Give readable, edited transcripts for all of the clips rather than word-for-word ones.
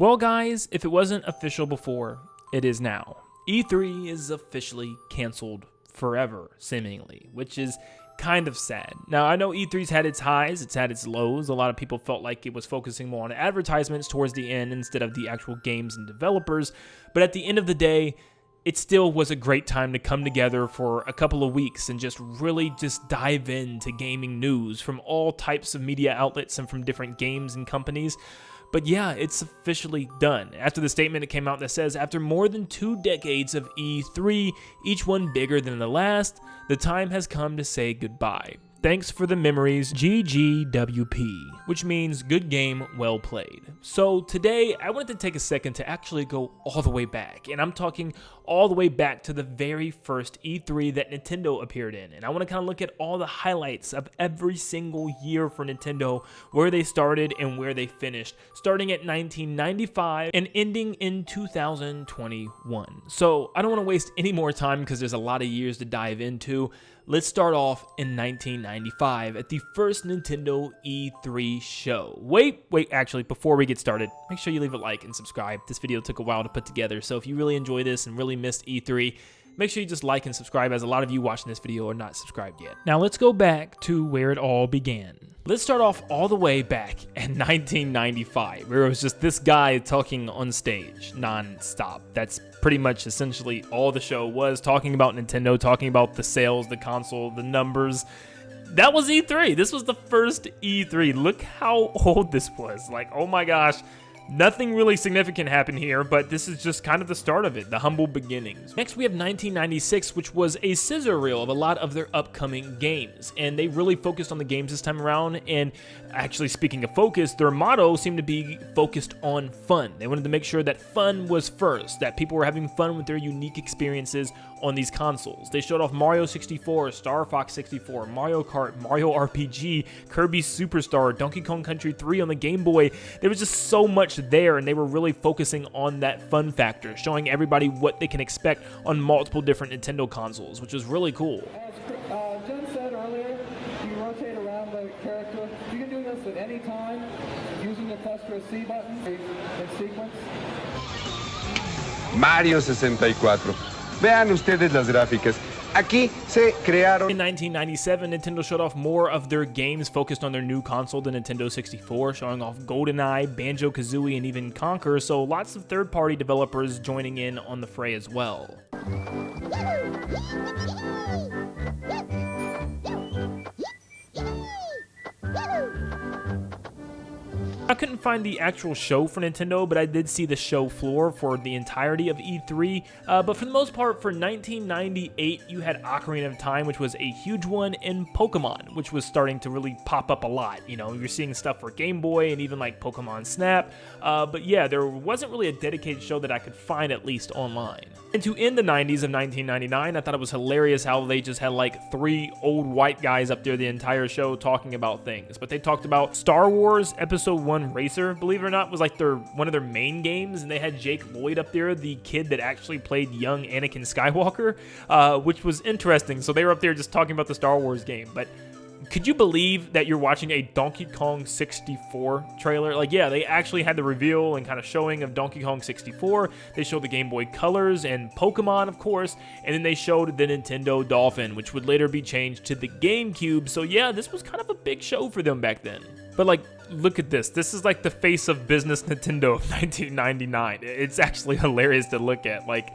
Well guys, if it wasn't official before, it is now. E3 is officially canceled forever, seemingly, which is kind of sad. Now, I know E3's had its highs, it's had its lows. A lot of people felt like it was focusing more on advertisements towards the end instead of the actual games and developers, but at the end of the day, it still was a great time to come together for a couple of weeks and just really just dive into gaming news from all types of media outlets and from different games and companies. But yeah, it's officially done. After the statement, it came out that says, after more than 2 decades of E3, each one bigger than the last, the time has come to say goodbye. Thanks for the memories, GGWP, which means good game, well played. So today, I wanted to take a second to actually go all the way back, and I'm talking all the way back to the very first E3 that Nintendo appeared in. And I want to kind of look at all the highlights of every single year for Nintendo, where they started and where they finished, starting at 1995 and ending in 2021. So I don't want to waste any more time because there's a lot of years to dive into. Let's start off in 1995 at the first Nintendo E3 show. Wait, actually, before we get started, make sure you leave a like and subscribe. This video took a while to put together, so if you really enjoy this and really missed E3, make sure you just like and subscribe, as a lot of you watching this video are not subscribed yet. Now let's go back to where it all began. Let's start off all the way back in 1995, where it was just this guy talking on stage non-stop. That's pretty much essentially all the show was, talking about Nintendo, talking about the sales, the console, the numbers. That was E3. This was the first E3. Look how old this was. Like, oh my gosh. Nothing really significant happened here, but this is just kind of the start of it, the humble beginnings. Next, we have 1996, which was a scissor reel of a lot of their upcoming games, and they really focused on the games this time around. And actually, speaking of focus, their motto seemed to be focused on fun. They wanted to make sure that fun was first, that people were having fun with their unique experiences on these consoles. They showed off Mario 64, Star Fox 64, Mario Kart, Mario RPG, Kirby Superstar, Donkey Kong Country 3 on the Game Boy. There was just so much there, and they were really focusing on that fun factor, showing everybody what they can expect on multiple different Nintendo consoles, which was really cool. As Jen said earlier, you rotate around the character. You can do this at any time using the cluster C button in sequence. Mario 64. Vean ustedes las gráficas. Aquí se crearon. In 1997, Nintendo showed off more of their games focused on their new console, the Nintendo 64, showing off GoldenEye, Banjo-Kazooie, and even Conker, so lots of third-party developers joining in on the fray as well. I couldn't find the actual show for Nintendo, but I did see the show floor for the entirety of E3. But for the most part, for 1998, you had Ocarina of Time, which was a huge one, and Pokemon, which was starting to really pop up a lot. You know, you're seeing stuff for Game Boy and even like Pokemon Snap. But yeah, there wasn't really a dedicated show that I could find, at least online. And to end the 90s of 1999, I thought it was hilarious how they just had like 3 old white guys up there the entire show talking about things. But they talked about Star Wars Episode 1 Racer, believe it or not, was like one of their main games, and they had Jake Lloyd up there, the kid that actually played young Anakin Skywalker, which was interesting. So they were up there just talking about the Star Wars game. But could you believe that you're watching a Donkey Kong 64 trailer? Like, yeah, they actually had the reveal and kind of showing of Donkey Kong 64. They showed the Game Boy Colors and Pokemon, of course, and then they showed the Nintendo Dolphin, which would later be changed to the GameCube. So yeah, this was kind of a big show for them back then. But like, look at this. This is like the face of business Nintendo of 1999. It's actually hilarious to look at. Like,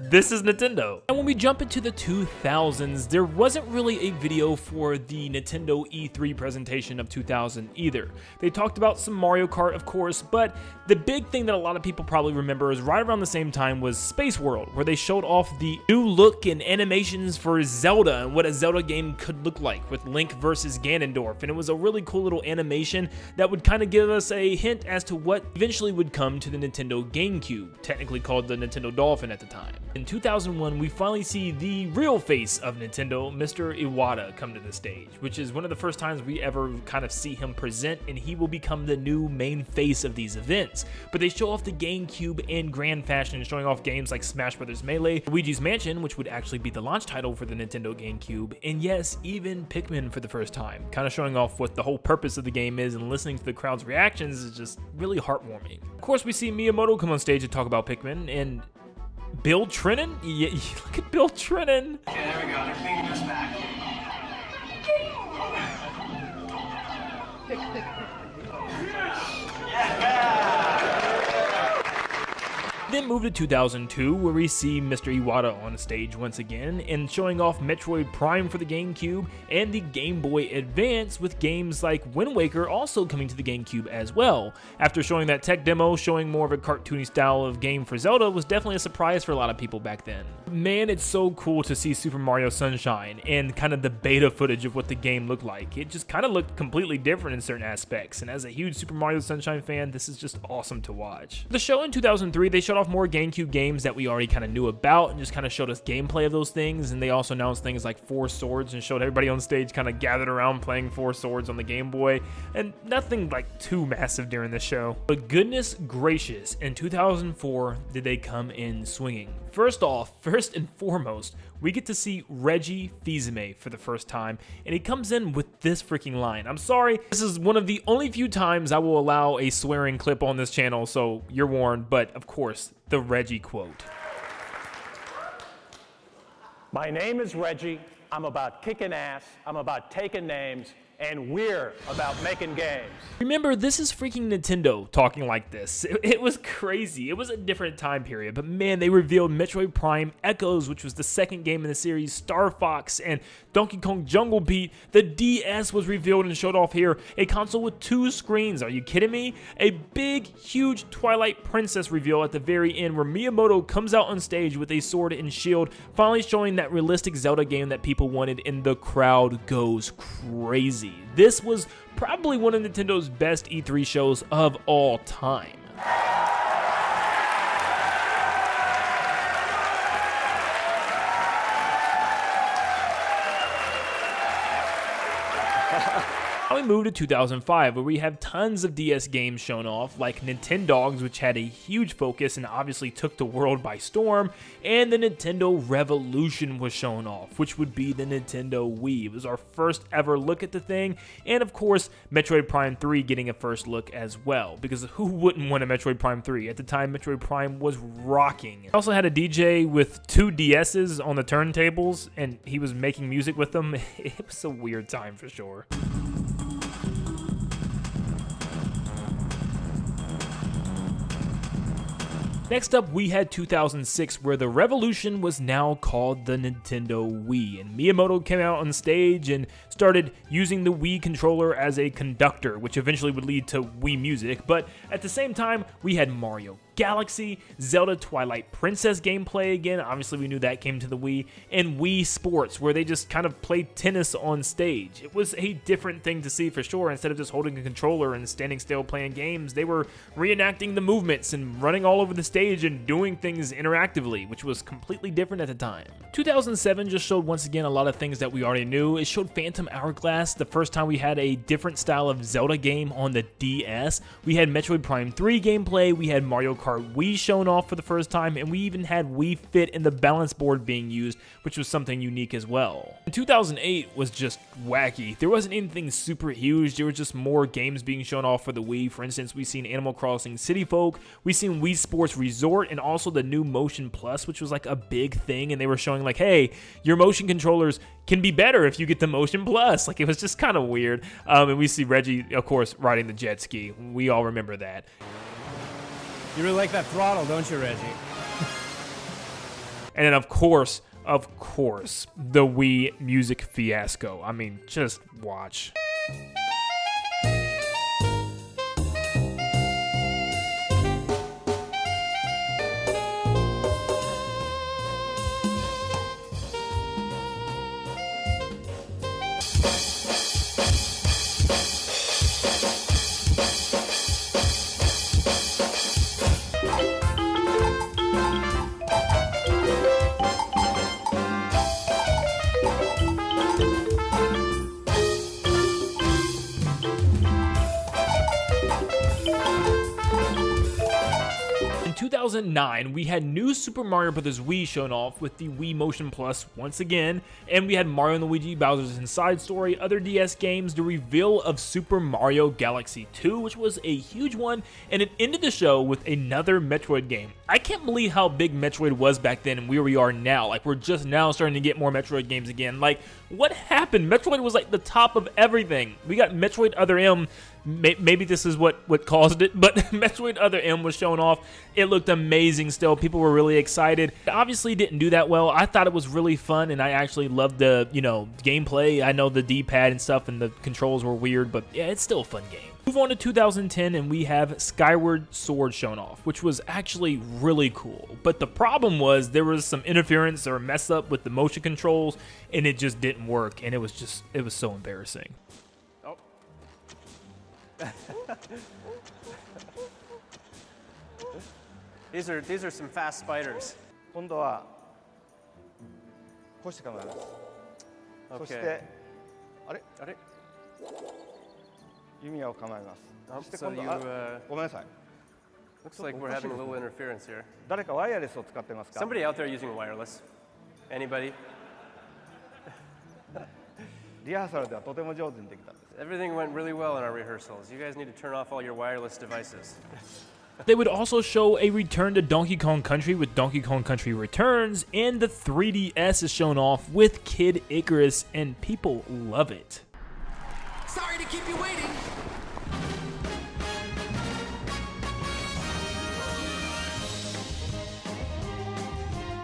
this is Nintendo. And when we jump into the 2000s, there wasn't really a video for the Nintendo E3 presentation of 2000 either. They talked about some Mario Kart, of course, but the big thing that a lot of people probably remember is right around the same time was Space World, where they showed off the new look and animations for Zelda and what a Zelda game could look like with Link versus Ganondorf. And it was a really cool little animation that would kind of give us a hint as to what eventually would come to the Nintendo GameCube, technically called the Nintendo Dolphin at the time. In 2001, we finally see the real face of Nintendo, Mr. Iwata, come to the stage, which is one of the first times we ever kind of see him present, and he will become the new main face of these events. But they show off the GameCube in grand fashion, showing off games like Smash Bros. Melee, Luigi's Mansion, which would actually be the launch title for the Nintendo GameCube, and yes, even Pikmin for the first time, kind of showing off what the whole purpose of the game is, and listening to the crowd's reactions is just really heartwarming. Of course, we see Miyamoto come on stage to talk about Pikmin, and Bill Trinen? Yeah, look at Bill Trinen. Okay, there we go. They're cleaning us back. Then move to 2002, where we see Mr. Iwata on stage once again, and showing off Metroid Prime for the GameCube and the Game Boy Advance, with games like Wind Waker also coming to the GameCube as well. After showing that tech demo, showing more of a cartoony style of game for Zelda was definitely a surprise for a lot of people back then. Man, it's so cool to see Super Mario Sunshine and kind of the beta footage of what the game looked like. It just kind of looked completely different in certain aspects, and as a huge Super Mario Sunshine fan, this is just awesome to watch. The show in 2003, they showed off more GameCube games that we already kind of knew about and just kind of showed us gameplay of those things, and they also announced things like Four Swords and showed everybody on stage kind of gathered around playing Four Swords on the Game Boy, and nothing like too massive during the show. But goodness gracious, in 2004 did they come in swinging. First and foremost, we get to see Reggie Fils-Aimé for the first time, and he comes in with this freaking line. I'm sorry, this is one of the only few times I will allow a swearing clip on this channel, so you're warned, but of course, the Reggie quote. My name is Reggie. I'm about kicking ass. I'm about taking names. And we're about making games. Remember, this is freaking Nintendo talking like this. It was crazy. It was a different time period, but man, they revealed Metroid Prime Echoes, which was the second game in the series, Star Fox, and Donkey Kong Jungle Beat. The DS was revealed and showed off here. A console with 2 screens. Are you kidding me? A big, huge Twilight Princess reveal at the very end, where Miyamoto comes out on stage with a sword and shield, finally showing that realistic Zelda game that people wanted, and the crowd goes crazy. This was probably one of Nintendo's best E3 shows of all time. Now we move to 2005, where we have tons of DS games shown off, like Nintendogs, which had a huge focus and obviously took the world by storm, and the Nintendo Revolution was shown off, which would be the Nintendo Wii. It was our first ever look at the thing, and of course, Metroid Prime 3 getting a first look as well, because who wouldn't want a Metroid Prime 3? At the time, Metroid Prime was rocking. We also had a DJ with 2 DS's on the turntables, and he was making music with them. It was a weird time for sure. Next up, we had 2006, where the revolution was now called the Nintendo Wii, and Miyamoto came out on stage and started using the Wii controller as a conductor, which eventually would lead to Wii Music. But at the same time, we had Mario Galaxy, Zelda Twilight Princess gameplay again, obviously we knew that came to the Wii, and Wii Sports, where they just kind of played tennis on stage. It was a different thing to see for sure. Instead of just holding a controller and standing still playing games, they were reenacting the movements and running all over the stage and doing things interactively, which was completely different at the time. 2007 just showed once again a lot of things that we already knew. It showed Phantom Hourglass, the first time we had a different style of Zelda game on the DS. We had Metroid Prime 3 gameplay, we had Mario Kart Wii shown off for the first time, and we even had Wii Fit and the balance board being used, which was something unique as well. 2008 was just wacky. There wasn't anything super huge, there was just more games being shown off for the Wii. For instance, we've seen Animal Crossing City Folk, we've seen Wii Sports Resort, and also the new Motion Plus, which was like a big thing, and they were showing like, hey, your motion controllers can be better if you get the Motion Plus. Like, it was just kind of weird. And we see Reggie, of course, riding the jet ski. We all remember that. You really like that throttle, don't you, Reggie? And then, of course, the Wii Music fiasco. I mean, just watch. 2009, we had new Super Mario Bros. Wii shown off with the Wii Motion Plus once again, and we had Mario & Luigi Bowser's Inside Story, other DS games, the reveal of Super Mario Galaxy 2, which was a huge one, and it ended the show with another Metroid game. I can't believe how big Metroid was back then and where we are now. Like, we're just now starting to get more Metroid games again. Like, what happened? Metroid was like the top of everything. We got Metroid Other M. Maybe this is what caused it, but Metroid Other M was shown off. It looked amazing still. People were really excited. It obviously didn't do that well. I thought it was really fun, and I actually loved the, gameplay. I know the D-pad and stuff and the controls were weird, but yeah, it's still a fun game. Move on to 2010, and we have Skyward Sword shown off, which was actually really cool. But the problem was there was some interference or mess up with the motion controls, and it just didn't work, and it was so embarrassing. Oh. These are some fast spiders. 今度はこうして構えます。そしてあれ弓矢を構えます。そして So 今度 you, ごめんなさい。 looks like we're having a little interference here. 誰かワイヤレスを使ってますか？ Somebody out there using wireless? Anybody? リハーサルではとても上手にできたんです。 Everything went really well in our rehearsals. You guys need to turn off all your wireless devices. They would also show a return to Donkey Kong Country with Donkey Kong Country Returns, and the 3DS is shown off with Kid Icarus, and people love it. Sorry to keep you waiting.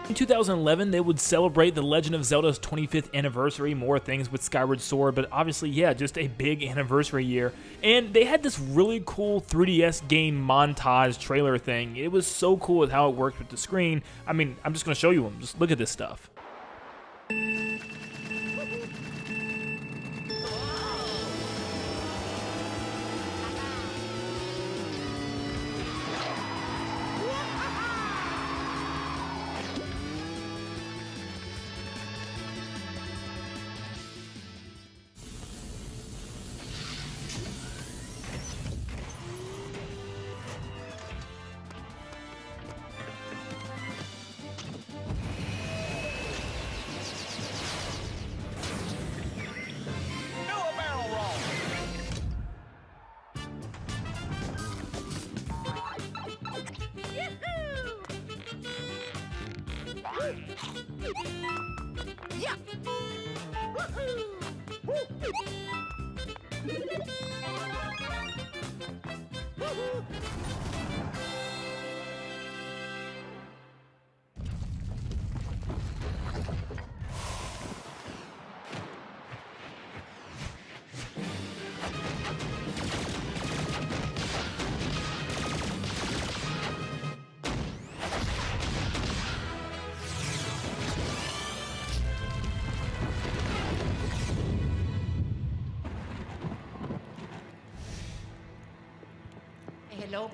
In 2011, they would celebrate The Legend of Zelda's 25th anniversary, more things with Skyward Sword, but obviously, yeah, just a big anniversary year. And they had this really cool 3DS game montage trailer thing. It was so cool with how it worked with the screen. I mean, I'm just going to show you them. Just look at this stuff. Yeah. Hello.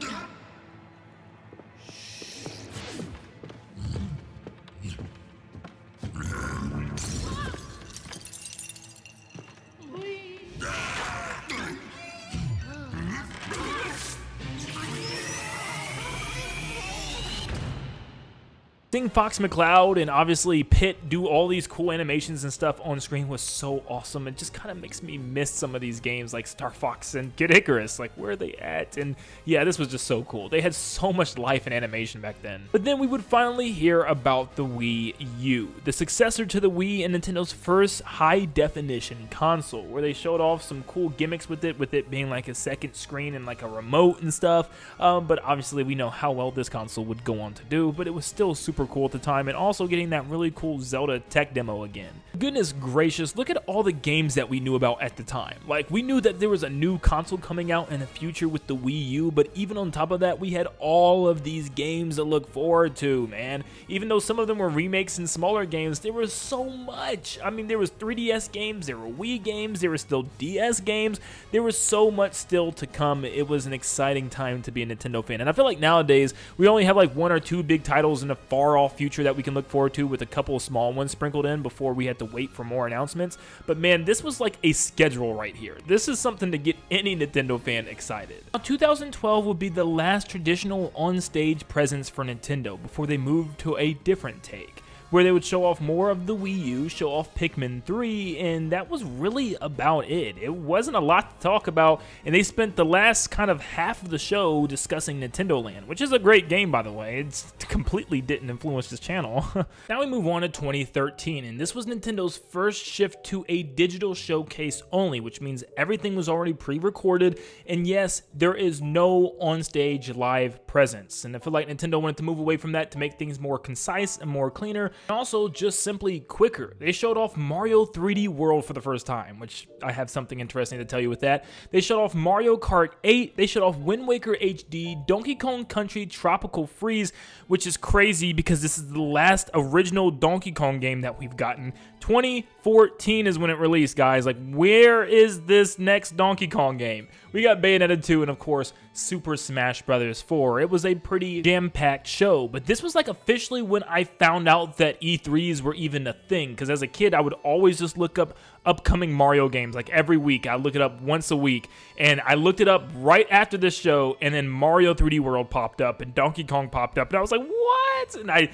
Seeing Fox McCloud and obviously Pit do all these cool animations and stuff on screen was so awesome. It just kind of makes me miss some of these games like Star Fox and Kid Icarus. Like, where are they at? And yeah, this was just so cool. They had so much life and animation back then. But then we would finally hear about the Wii U, the successor to the Wii and Nintendo's first high-definition console, where they showed off some cool gimmicks with it being like a second screen and like a remote and stuff. But obviously we know how well this console would go on to do, but it was still super cool at the time, and also getting that really cool Zelda tech demo again. Goodness gracious, look at all the games that we knew about at the time. Like, we knew that there was a new console coming out in the future with the Wii U, but even on top of that, we had all of these games to look forward to, man. Even though some of them were remakes and smaller games, there was so much. I mean, there was 3DS games, there were Wii games, there were still DS games. There was so much still to come. It was an exciting time to be a Nintendo fan, and I feel like nowadays we only have like one or two big titles in the far off future that we can look forward to with a couple of small ones sprinkled in before we had to wait for more announcements. But man, this was like a schedule right here. This is something to get any Nintendo fan excited. Now, 2012 would be the last traditional on-stage presence for Nintendo before they moved to a different take, where they would show off more of the Wii U, show off Pikmin 3, and that was really about it. It wasn't a lot to talk about, and they spent the last kind of half of the show discussing Nintendo Land, which is a great game, by the way. It completely didn't influence this channel. Now we move on to 2013, and this was Nintendo's first shift to a digital showcase only, which means everything was already pre-recorded, and yes, there is no on-stage live presence. And I feel like Nintendo wanted to move away from that to make things more concise and more cleaner, and also just simply quicker. They showed off Mario 3D World for the first time, which I have something interesting to tell you with that. They showed off Mario Kart 8, they showed off Wind Waker HD, Donkey Kong Country Tropical Freeze, which is crazy because this is the last original Donkey Kong game that we've gotten. 2014 is when it released, guys. Like, where is this next Donkey Kong game? We got Bayonetta 2 and, of course, Super Smash Bros. 4. It was a pretty jam-packed show, but this was like officially when I found out that E3s were even a thing, because as a kid, I would always just look up upcoming Mario games. Like every week, I'd look it up once a week, and I looked it up right after this show, and then Mario 3D World popped up, and Donkey Kong popped up, and I was like, what? And I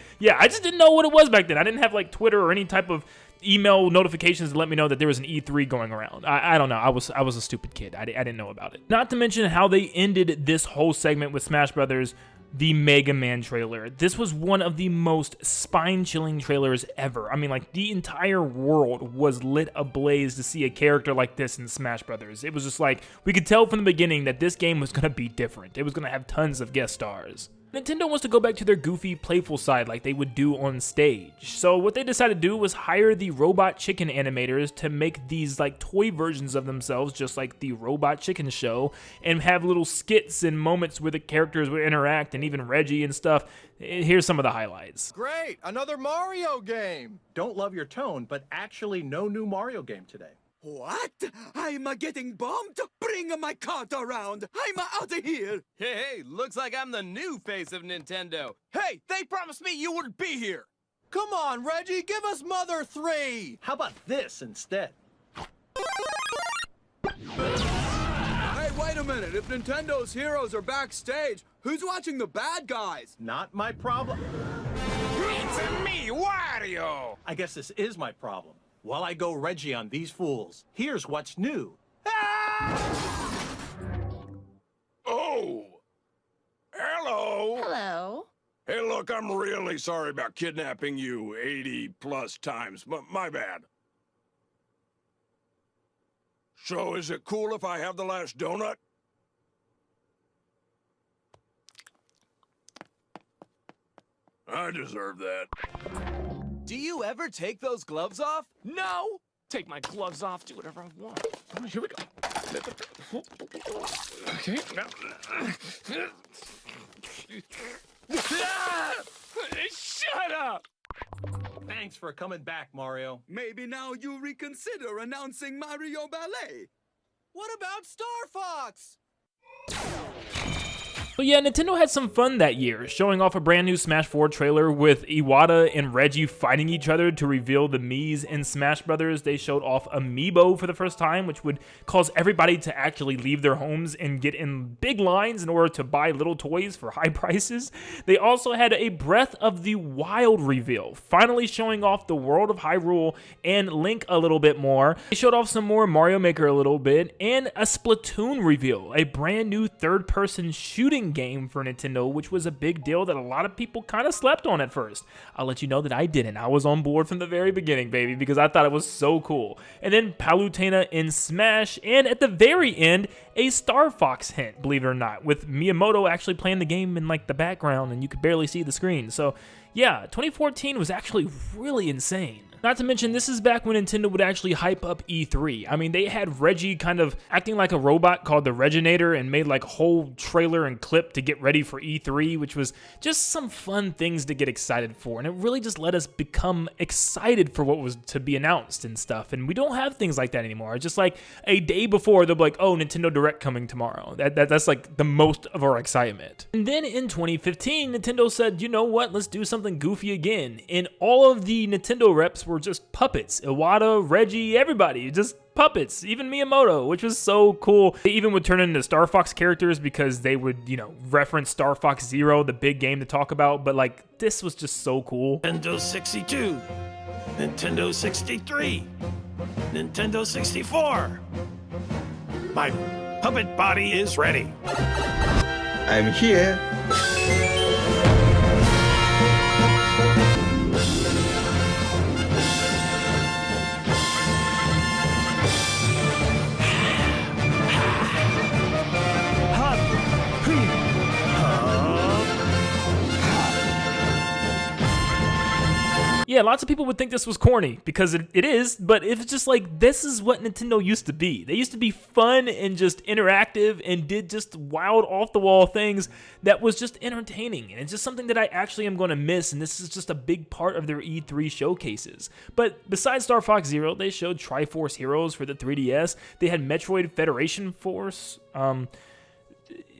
just didn't know what it was back then. I didn't have like Twitter or any type of email notifications to let me know that there was an E3 going around. I don't know. I was a stupid kid. I didn't know about it. Not to mention how they ended this whole segment with Smash Brothers, the Mega Man trailer. This was one of the most spine-chilling trailers ever. I mean, like, the entire world was lit ablaze to see a character like this in Smash Brothers. It was just like, we could tell from the beginning that this game was going to be different. It was going to have tons of guest stars. Nintendo wants to go back to their goofy, playful side like they would do on stage. So what they decided to do was hire the Robot Chicken animators to make these like toy versions of themselves, just like the Robot Chicken show, and have little skits and moments where the characters would interact, and even Reggie and stuff. Here's some of the highlights. Great, another Mario game. Don't love your tone, but actually no new Mario game today. What? I'm getting bombed? Bring my cart around. I'm out of here. Hey, looks like I'm the new face of Nintendo. Hey, they promised me you would be here. Come on, Reggie, give us Mother 3. How about this instead? Hey, wait a minute. If Nintendo's heroes are backstage, who's watching the bad guys? Not my problem. It's me, Wario. I guess this is my problem. While I go Reggie on these fools, here's what's new. Oh! Hello! Hello. Hey, look, I'm really sorry about kidnapping you 80+ times, but my bad. So, is it cool if I have the last donut? I deserve that. Do you ever take those gloves off? No! Take my gloves off, do whatever I want. Oh, here we go. Okay, now. Shut up! Thanks for coming back, Mario. Maybe now you reconsider announcing Mario Ballet. What about Star Fox? But yeah, Nintendo had some fun that year, showing off a brand new Smash 4 trailer with Iwata and Reggie fighting each other to reveal the Miis in Smash Brothers. They showed off Amiibo for the first time, which would cause everybody to actually leave their homes and get in big lines in order to buy little toys for high prices. They also had a Breath of the Wild reveal, finally showing off the world of Hyrule and Link a little bit more. They showed off some more Mario Maker a little bit, and a Splatoon reveal, a brand new third-person shooting game for Nintendo, which was a big deal that a lot of people kind of slept on at first. I'll let you know that I didn't. I was on board from the very beginning, baby, because I thought it was so cool. And then Palutena in Smash, and at the very end, a Star Fox hint, believe it or not, with Miyamoto actually playing the game in like the background and you could barely see the screen. So yeah, 2014 was actually really insane. Not to mention, this is back when Nintendo would actually hype up E3. I mean, they had Reggie kind of acting like a robot called the Reginator and made like a whole trailer and clip to get ready for E3, which was just some fun things to get excited for. And it really just let us become excited for what was to be announced and stuff. And we don't have things like that anymore. It's just like a day before, they'll be like, oh, Nintendo Direct coming tomorrow. That's like the most of our excitement. And then in 2015, Nintendo said, you know what, let's do something something goofy again, and all of the Nintendo reps were just puppets. Iwata, Reggie, everybody, just puppets, even Miyamoto, which was so cool. They even would turn into Star Fox characters because they would, you know, reference Star Fox Zero, the big game to talk about, but like, this was just so cool. Nintendo 62, Nintendo 63, Nintendo 64. My puppet body is ready. I'm here. Yeah, lots of people would think this was corny, because it is, but it's just like, this is what Nintendo used to be. They used to be fun and just interactive and did just wild, off-the-wall things that was just entertaining. And it's just something that I actually am going to miss, and this is just a big part of their E3 showcases. But besides Star Fox Zero, they showed Triforce Heroes for the 3DS. They had Metroid Federation Force.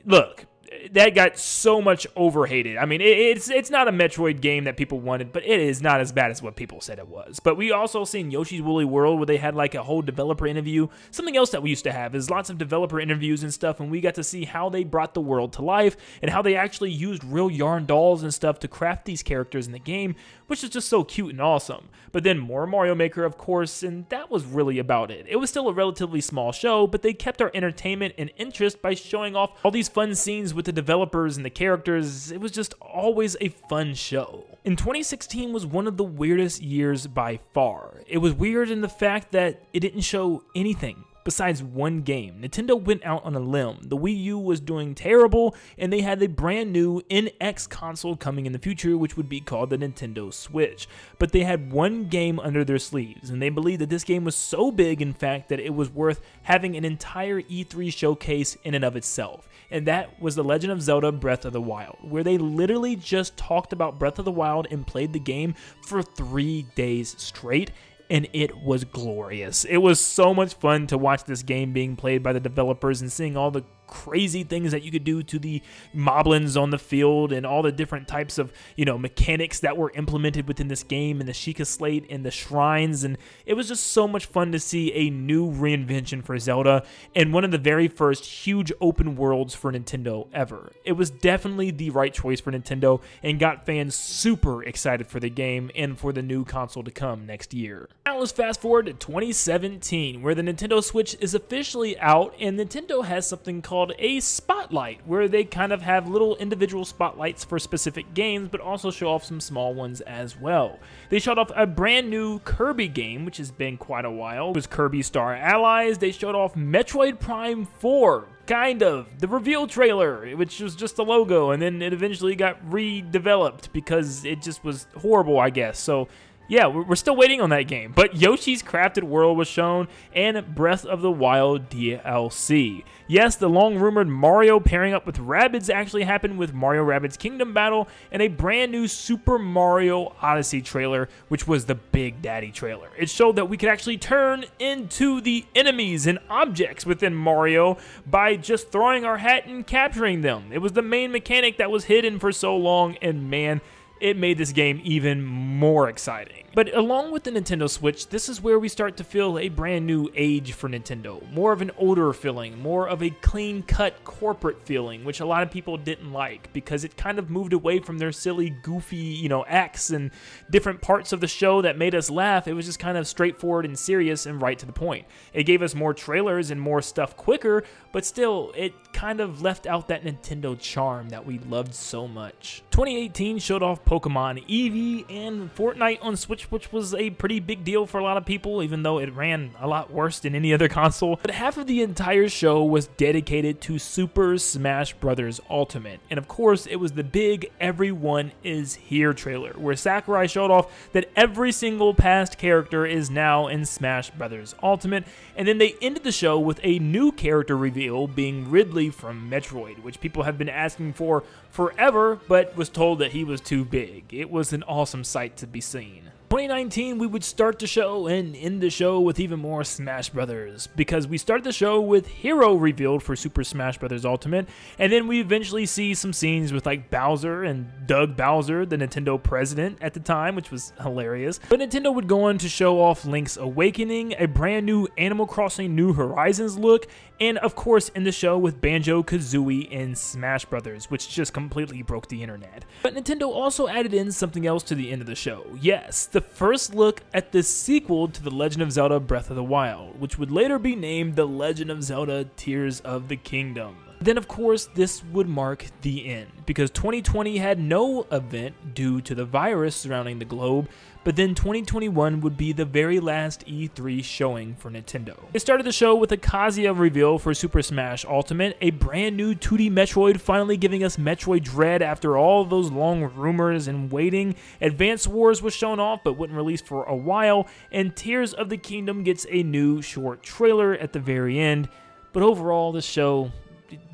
Look, that got so much overhated. I mean, it's not a Metroid game that people wanted, but it is not as bad as what people said it was. But we also seen Yoshi's Woolly World, where they had like a whole developer interview. Something else that we used to have is lots of developer interviews and stuff, and we got to see how they brought the world to life and how they actually used real yarn dolls and stuff to craft these characters in the game, which is just so cute and awesome. But then more Mario Maker, of course, and that was really about it. It was still a relatively small show, but they kept our entertainment and interest by showing off all these fun scenes with the developers and the characters. It was just always a fun show. And 2016 was one of the weirdest years by far. It was weird in the fact that it didn't show anything besides one game. Nintendo went out on a limb. The Wii U was doing terrible, and they had a brand new NX console coming in the future, which would be called the Nintendo Switch. But they had one game under their sleeves, and they believed that this game was so big, in fact, that it was worth having an entire E3 showcase in and of itself. And that was The Legend of Zelda Breath of the Wild, where they literally just talked about Breath of the Wild and played the game for 3 days straight. And it was glorious. It was so much fun to watch this game being played by the developers and seeing all the crazy things that you could do to the moblins on the field and all the different types of, you know, mechanics that were implemented within this game, and the Sheikah Slate and the shrines. And it was just so much fun to see a new reinvention for Zelda and one of the very first huge open worlds for Nintendo ever. It was definitely the right choice for Nintendo and got fans super excited for the game and for the new console to come next year. Now let's fast forward to 2017, where the Nintendo Switch is officially out, and Nintendo has something called a spotlight, where they kind of have little individual spotlights for specific games, but also show off some small ones as well. They showed off a brand new Kirby game, which has been quite a while. It was Kirby Star Allies. They showed off Metroid Prime 4, kind of, the reveal trailer, which was just the logo, and then it eventually got redeveloped because it just was horrible, I guess. So yeah, we're still waiting on that game. But Yoshi's Crafted World was shown, and Breath of the Wild DLC. Yes, the long-rumored Mario pairing up with Rabbids actually happened with Mario Rabbids Kingdom Battle, and a brand new Super Mario Odyssey trailer, which was the Big Daddy trailer. It showed that we could actually turn into the enemies and objects within Mario by just throwing our hat and capturing them. It was the main mechanic that was hidden for so long, and man, it made this game even more exciting. But along with the Nintendo Switch, this is where we start to feel a brand new age for Nintendo. More of an older feeling, more of a clean-cut corporate feeling, which a lot of people didn't like because it kind of moved away from their silly, goofy, you know, acts and different parts of the show that made us laugh. It was just kind of straightforward and serious and right to the point. It gave us more trailers and more stuff quicker, but still, it kind of left out that Nintendo charm that we loved so much. 2018 showed off Pokemon Eevee and Fortnite on Switch, which was a pretty big deal for a lot of people, even though it ran a lot worse than any other console. But half of the entire show was dedicated to Super Smash Bros. Ultimate. And of course, it was the big Everyone Is Here trailer, where Sakurai showed off that every single past character is now in Smash Bros. Ultimate. And then they ended the show with a new character reveal being Ridley from Metroid, which people have been asking for forever, but was told that he was too big. It was an awesome sight to be seen. 2019, we would start the show and end the show with even more Smash Brothers, because we started the show with Hero revealed for Super Smash Bros. Ultimate, and then we eventually see some scenes with like Bowser and Doug Bowser, the Nintendo president at the time, which was hilarious. But Nintendo would go on to show off Link's Awakening, a brand new Animal Crossing New Horizons look, and of course in the show with Banjo-Kazooie in Smash Brothers, which just completely broke the internet. But Nintendo also added in something else to the end of the show. Yes, the first look at the sequel to The Legend of Zelda Breath of the Wild, which would later be named The Legend of Zelda Tears of the Kingdom. Then of course this would mark the end, because 2020 had no event due to the virus surrounding the globe, but then 2021 would be the very last E3 showing for Nintendo. They started the show with a Kazuya reveal for Super Smash Ultimate, a brand new 2D Metroid finally giving us Metroid Dread after all of those long rumors and waiting. Advance Wars was shown off but wouldn't release for a while, and Tears of the Kingdom gets a new short trailer at the very end. But overall, the show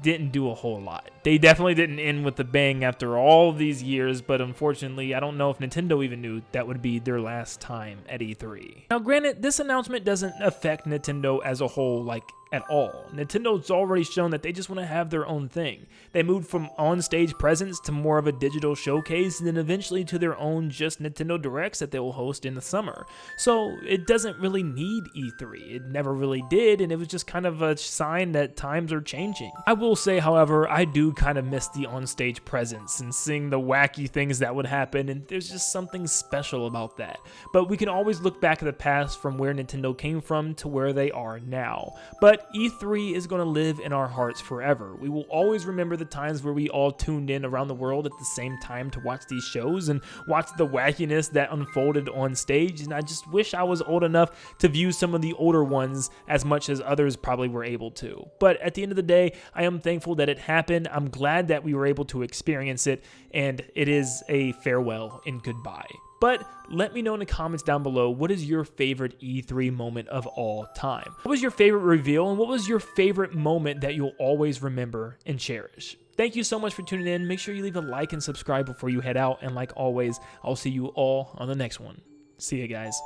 didn't do a whole lot. They definitely didn't end with a bang after all of these years, but unfortunately, I don't know if Nintendo even knew that would be their last time at E3. Now granted, this announcement doesn't affect Nintendo as a whole, like, at all. Nintendo's already shown that they just want to have their own thing. They moved from on-stage presence to more of a digital showcase, and then eventually to their own just Nintendo Directs that they will host in the summer. So it doesn't really need E3. It never really did, and it was just kind of a sign that times are changing. I will say, however, I do kind of miss the on-stage presence and seeing the wacky things that would happen, and there's just something special about that. But we can always look back at the past from where Nintendo came from to where they are now. But E3 is going to live in our hearts forever. We will always remember the times where we all tuned in around the world at the same time to watch these shows and watch the wackiness that unfolded on stage, and I just wish I was old enough to view some of the older ones as much as others probably were able to. But at the end of the day, I am thankful that it happened. I'm glad that we were able to experience it, and it is a farewell and goodbye. But let me know in the comments down below, what is your favorite E3 moment of all time? What was your favorite reveal, and what was your favorite moment that you'll always remember and cherish? Thank you so much for tuning in. Make sure you leave a like and subscribe before you head out, and like always, I'll see you all on the next one. See ya, guys.